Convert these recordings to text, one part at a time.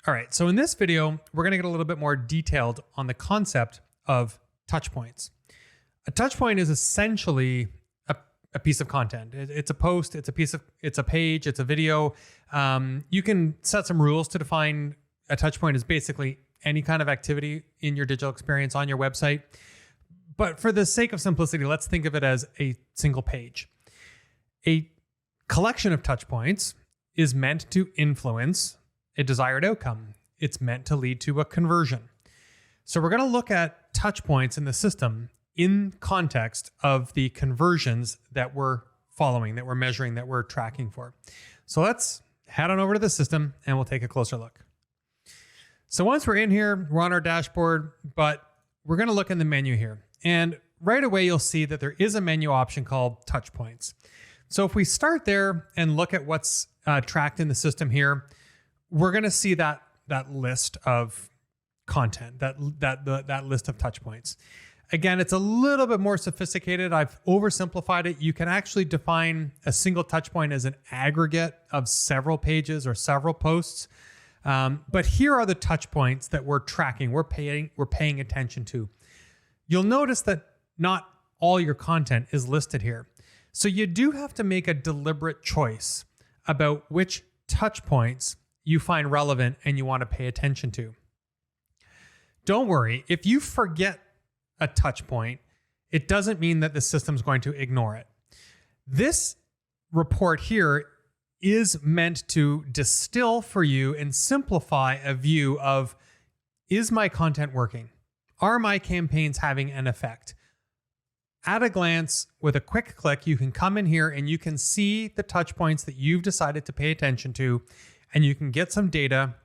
All right, so in this video, we're gonna get a little bit more detailed on the concept of touch points. A touch point is essentially a piece of content. It's a post, it's a page, it's a video. You can set some rules to define a touch point as basically any kind of activity in your digital experience on your website. But for the sake of simplicity, let's think of it as a single page. A collection of touch points is meant to influence a desired outcome. It's meant to lead to a conversion. So we're going to look at touch points in the system in context of the conversions that we're following, that we're measuring, that we're tracking for. So let's head on over to the system and we'll take a closer look. So once we're in here, we're on our dashboard, but we're going to look in the menu here. And right away, you'll see that there is a menu option called touch points. So if we start there and look at what's tracked in the system here, we're going to see that list of content, that list of touch points. Again, it's a little bit more sophisticated. I've oversimplified it. You can actually define a single touch point as an aggregate of several pages or several posts. But here are the touch points that we're tracking, we're paying attention to. You'll notice that not all your content is listed here. So you do have to make a deliberate choice about which touch points you find relevant and you want to pay attention to. Don't worry, if you forget a touch point, it doesn't mean that the system's going to ignore it. This report here is meant to distill for you and simplify a view of, is my content working? Are my campaigns having an effect? At a glance, with a quick click, you can come in here and you can see the touch points that you've decided to pay attention to, and you can get some data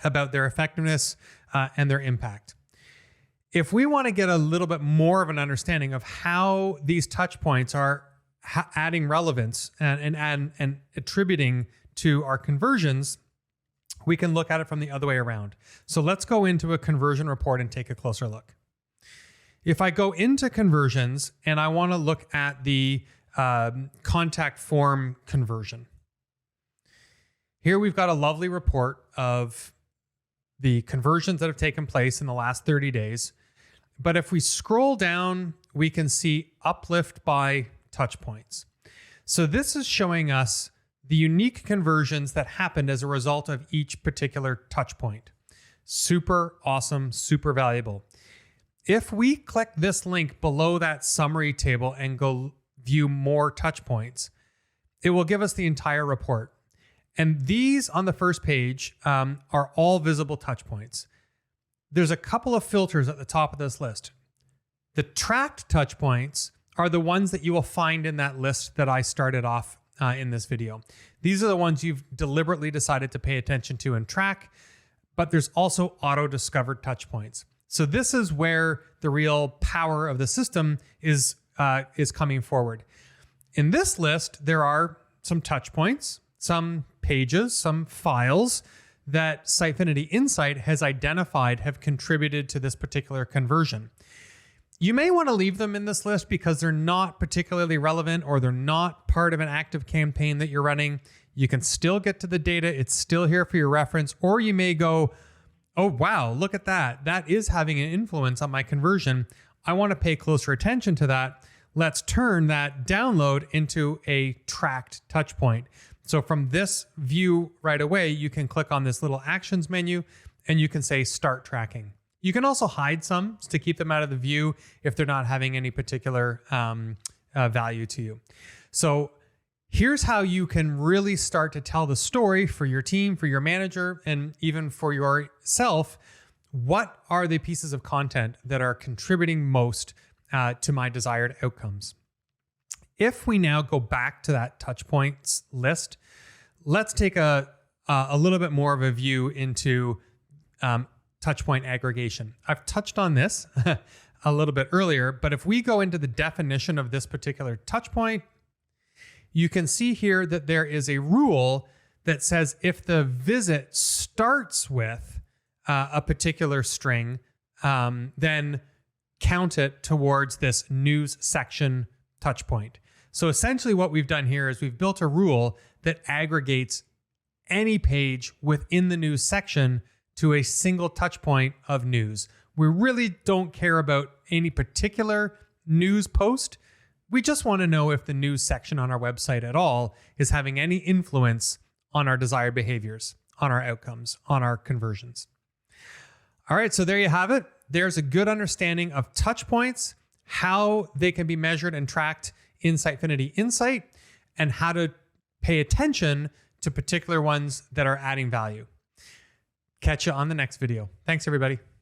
about their effectiveness and their impact. If we want to get a little bit more of an understanding of how these touch points are adding relevance and attributing to our conversions, we can look at it from the other way around. So let's go into a conversion report and take a closer look. If I go into conversions and I want to look at the contact form conversion, here we've got a lovely report of the conversions that have taken place in the last 30 days. But if we scroll down, we can see uplift by touch points. So this is showing us the unique conversions that happened as a result of each particular touch point. Super awesome, super valuable. If we click this link below that summary table and go view more touch points, it will give us the entire report. And these on the first page are all visible touch points. There's a couple of filters at the top of this list. The tracked touch points are the ones that you will find in that list that I started off in this video. These are the ones you've deliberately decided to pay attention to and track, but there's also auto-discovered touch points. So this is where the real power of the system is coming forward. In this list, there are some touch points, some pages, some files that Sitefinity Insight has identified have contributed to this particular conversion. You may want to leave them in this list because they're not particularly relevant or they're not part of an active campaign that you're running. You can still get to the data. It's still here for your reference. Or you may go, oh, wow, look at that. That is having an influence on my conversion. I want to pay closer attention to that. Let's turn that download into a tracked touch point. So from this view right away, you can click on this little actions menu and you can say start tracking. You can also hide some to keep them out of the view if they're not having any particular value to you. So here's how you can really start to tell the story for your team, for your manager, and even for yourself. What are the pieces of content that are contributing most to my desired outcomes? If we now go back to that touch points list, let's take a little bit more of a view into touch point aggregation. I've touched on this a little bit earlier, but if we go into the definition of this particular touch point, you can see here that there is a rule that says if the visit starts with a particular string, then count it towards this news section touch point. So essentially what we've done here is we've built a rule that aggregates any page within the news section to a single touch point of news. We really don't care about any particular news post. We just want to know if the news section on our website at all is having any influence on our desired behaviors, on our outcomes, on our conversions. All right, so there you have it. There's a good understanding of touch points, how they can be measured and tracked in Sitefinity Insight, and how to pay attention to particular ones that are adding value. Catch you on the next video. Thanks, everybody.